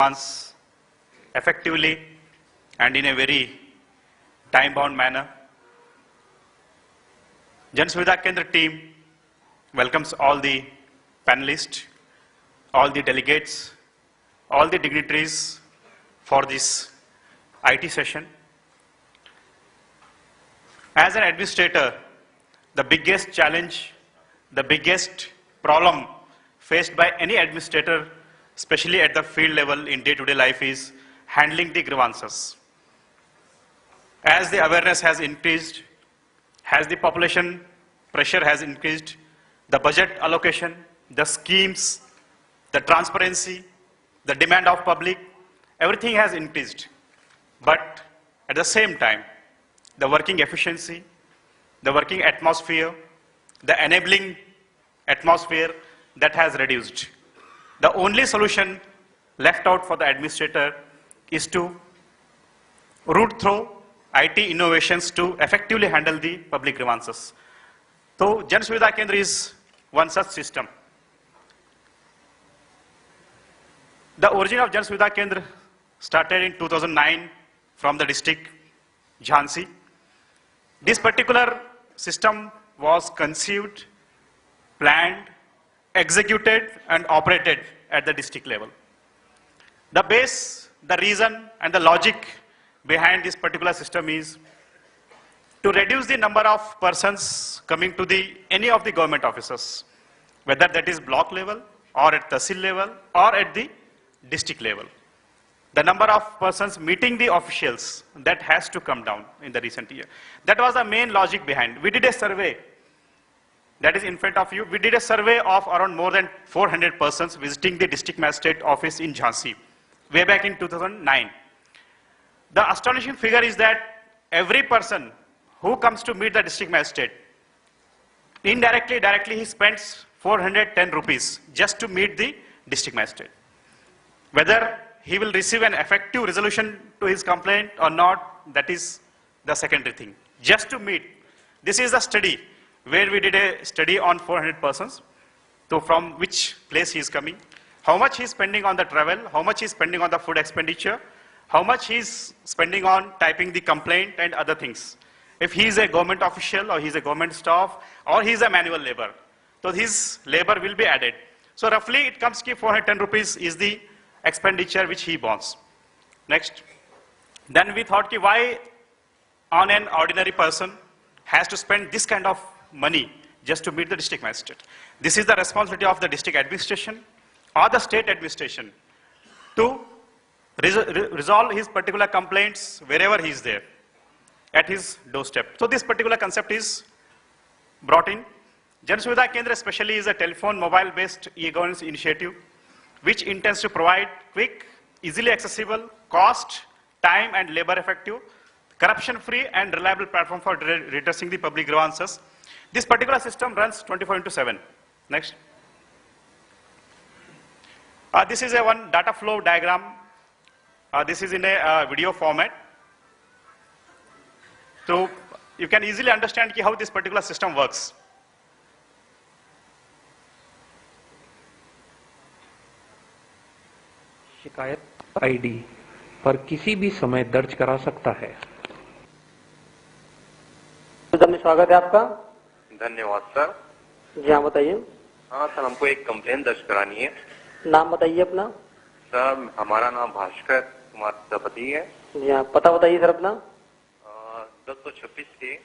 advance effectively and in a very time-bound manner. Jan Suvidha Kendra team welcomes all the panelists, all the delegates, all the dignitaries for this IT session. As an administrator, the biggest challenge, the biggest problem faced by any administrator, especially at the field level in day-to-day life, is handling the grievances. As the awareness has increased, as the population pressure has increased, the budget allocation, the schemes, the transparency, the demand of public, everything has increased. But at the same time, the working efficiency, the working atmosphere, the enabling atmosphere, that has reduced. The only solution left out for the administrator is to root through IT innovations to effectively handle the public grievances. So Jan Suvidha Kendra is one such system. The origin of Jan Suvidha Kendra started in 2009 from the district Jhansi. This particular system was conceived, planned, executed and operated at the district level. The base, the reason and the logic behind this particular system is to reduce the number of persons coming to any of the government offices, whether that is block level or at Tahsil level or at the district level. The number of persons meeting the officials, that has to come down in the recent year. That was the main logic behind. We did a survey that is in front of you. We did a survey of around more than 400 persons visiting the district magistrate office in Jhansi, way back in 2009. The astonishing figure is that every person who comes to meet the district magistrate, indirectly, directly, he spends 410 rupees just to meet the district magistrate. Whether he will receive an effective resolution to his complaint or not, that is the secondary thing. Just to meet. This is a study where we did a study on 400 persons. So from which place he is coming, how much he is spending on the travel, how much he is spending on the food expenditure, how much he is spending on typing the complaint and other things. If he is a government official or he is a government staff or he is a manual labor, so his labor will be added. So roughly it comes to 410 rupees is the expenditure which he bonds. Next. Then we thought, why on an ordinary person has to spend this kind of money just to meet the district magistrate? This is the responsibility of the district administration or the state administration to resolve his particular complaints wherever he is there, at his doorstep. So this particular concept is brought in. Jan Suvidha Kendra especially is a telephone mobile-based e-governance initiative which intends to provide quick, easily accessible, cost, time and labor effective, corruption-free and reliable platform for redressing the public grievances. This particular system runs 24/7. Next. This is a one data flow diagram. This is in a video format. So you can easily understand how this particular system works. शिकायत ID पर किसी भी समय दर्ज करा सकता है। स्वागत है आपका। धन्यवाद सर। जी हाँ बताइए। हाँ सर, हमको एक कंप्लेन दर्ज करानी है। नाम बताइए अपना। सर हमारा नाम भास्कर कुमार प्रजापति है। जी हाँ, पता बताइए सर अपना। 1026 के।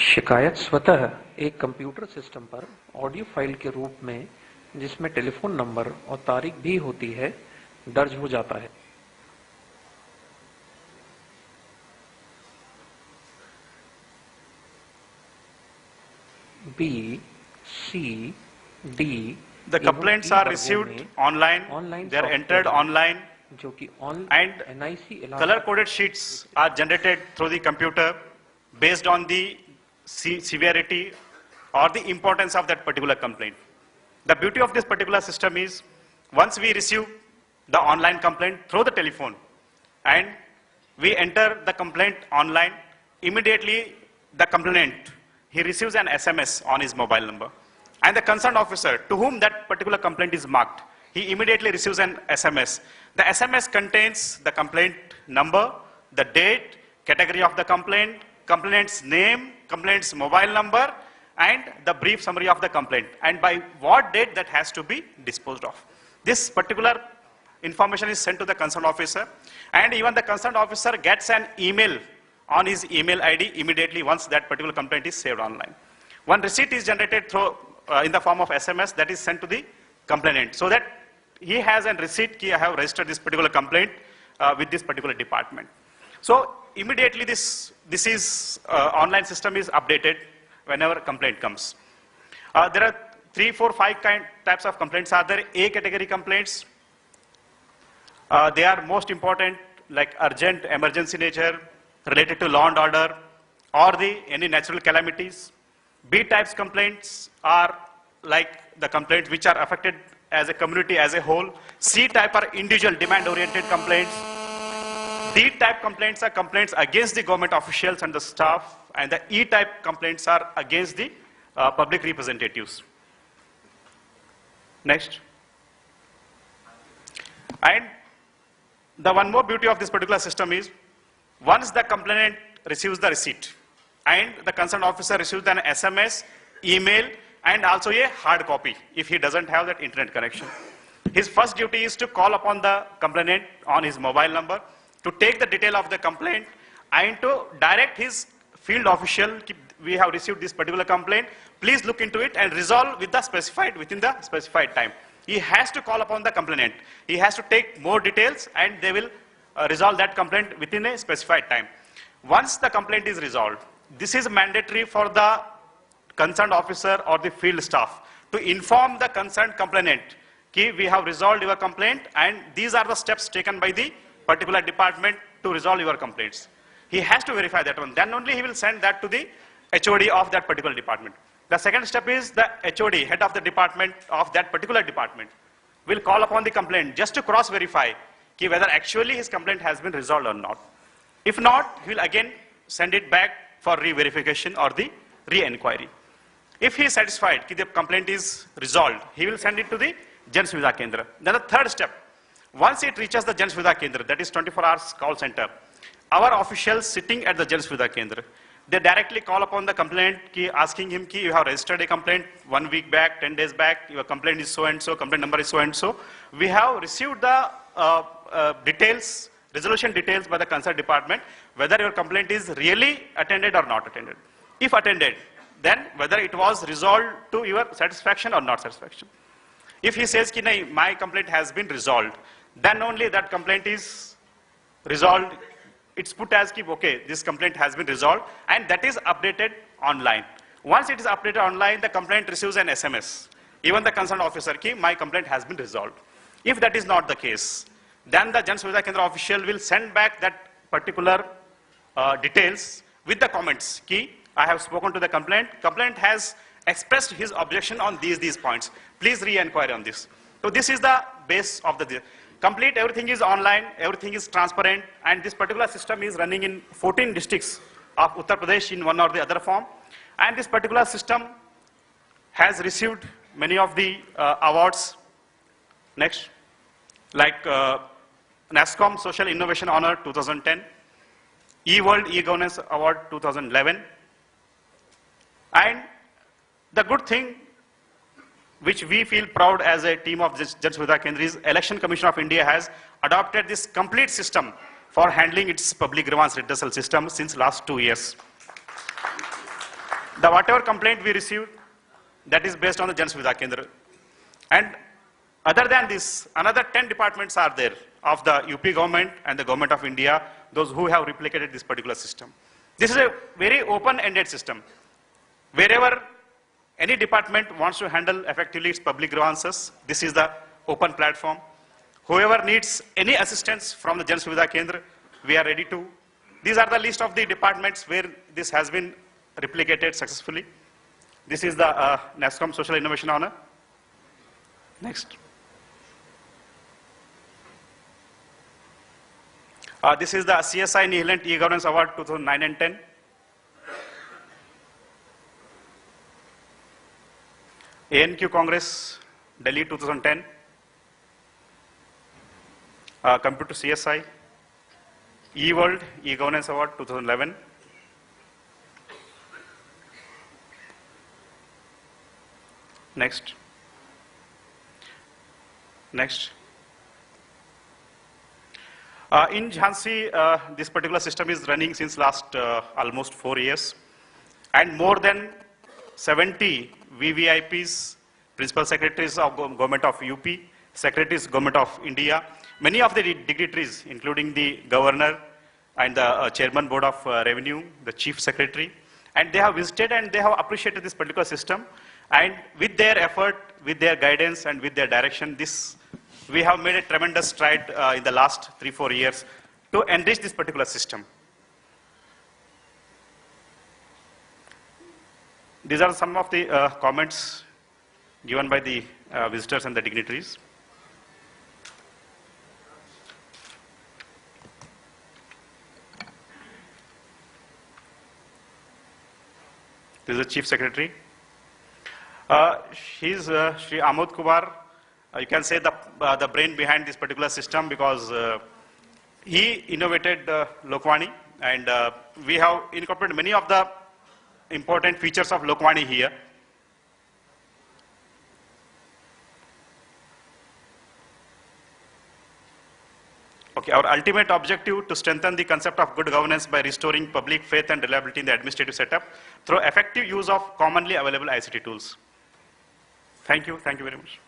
शिकायत स्वतः एक कंप्यूटर सिस्टम पर ऑडियो फाइल के रूप में, जिसमें टेलीफोन नंबर और तारीख भी होती है, दर्ज हो जाता है। B, C, D. The complaints are received online. They are entered online. And color-coded sheets are generated through the computer based on the severity or the importance of that particular complaint. The beauty of this particular system is, once we receive the online complaint through the telephone and we enter the complaint online, immediately the complainant, he receives an SMS on his mobile number. And the concerned officer to whom that particular complaint is marked, he immediately receives an SMS. The SMS contains the complaint number, the date, category of the complaint, complainant's name, complainant's mobile number, and the brief summary of the complaint, and by what date that has to be disposed of. This particular information is sent to the concerned officer, and even the concerned officer gets an email on his email ID immediately once that particular complaint is saved online. One receipt is generated through, in the form of SMS that is sent to the complainant, so that he has a receipt, I have registered this particular complaint with this particular department. So immediately this online system is updated whenever a complaint comes. There are 3, 4, 5 types of complaints are there. A category complaints, they are most important, like urgent, emergency nature, related to law and order, or any natural calamities. B types complaints are like the complaints which are affected as a community as a whole. C type are individual demand-oriented complaints. D type complaints are complaints against the government officials and the staff, and the E type complaints are against the public representatives. Next. And the one more beauty of this particular system is, once the complainant receives the receipt, and the concerned officer receives an SMS, email, and also a hard copy if he doesn't have that internet connection. His first duty is to call upon the complainant on his mobile number to take the detail of the complaint and to direct his field official, we have received this particular complaint, please look into it and resolve within the specified time. He has to call upon the complainant. He has to take more details, and they will resolve that complaint within a specified time. Once the complaint is resolved, this is mandatory for the concerned officer or the field staff to inform the concerned complainant that we have resolved your complaint, and these are the steps taken by the particular department to resolve your complaints. He has to verify that one. Then only he will send that to the HOD of that particular department. The second step is the HOD, head of the department of that particular department, will call upon the complaint just to cross-verify whether actually his complaint has been resolved or not. If not, he will again send it back for re-verification or the re-enquiry. If he is satisfied that the complaint is resolved, he will send it to the Jan Suvidha Kendra. Then the third step, once it reaches the Jan Suvidha Kendra, that is 24 hours call center, our officials sitting at the Jan Suvidha Kendra, they directly call upon the complainant, asking him, you have registered a complaint 1 week back, 10 days back, your complaint is so and so, complaint number is so and so. We have received the details, resolution details by the concerned department, whether your complaint is really attended or not attended. If attended, then whether it was resolved to your satisfaction or not satisfaction. If he says, my complaint has been resolved, then only that complaint is resolved. It's put as, okay, this complaint has been resolved, and that is updated online. Once it is updated online, the complaint receives an SMS. Even the concerned officer, my complaint has been resolved. If that is not the case, then the Jan Suvidha Kendra official will send back that particular details with the comments, I have spoken to the complainant. Complainant has expressed his objection on these points. Please re-enquire on this. So this is the base of the complete. Everything is online, everything is transparent, and this particular system is running in 14 districts of Uttar Pradesh in one or the other form. And this particular system has received many of the awards. Next, like NASSCOM Social Innovation Honor 2010, eWorld eGovernance Award 2011. And the good thing which we feel proud as a team of Jan Suvidha Kendra is Election Commission of India has adopted this complete system for handling its public grievance redressal system since last 2 years. The whatever complaint we received, that is based on the Jan Suvidha Kendra. And other than this, another 10 departments are there of the UP government and the government of India, those who have replicated this particular system. This is a very open-ended system. Wherever any department wants to handle effectively its public grievances, this is the open platform. Whoever needs any assistance from the Jan Suvidha Kendra, we are ready to. These are the list of the departments where this has been replicated successfully. This is the NASSCOM Social Innovation Honor. Next. This is the CSI Nihilent eGovernance Award 2009 and 10. ANQ Congress, Delhi 2010. Computer CSI, eWorld, eGovernance Award 2011. Next. Next. In Jhansi, this particular system is running since last almost 4 years, and more than 70 VVIPs, principal secretaries of government of UP, secretaries government of India, many of the dignitaries, including the governor and the chairman board of revenue, the chief secretary, and they have visited and they have appreciated this particular system. And with their effort, with their guidance, and with their direction, we have made a tremendous stride in the last 3-4 years to enrich this particular system. These are some of the comments given by the visitors and the dignitaries. This is the Chief Secretary. He's Shri Amod Kumar. You can say the brain behind this particular system, because he innovated Lokwani, and we have incorporated many of the important features of Lokwani here. Okay, our ultimate objective to strengthen the concept of good governance by restoring public faith and reliability in the administrative setup through effective use of commonly available ICT tools. Thank you very much.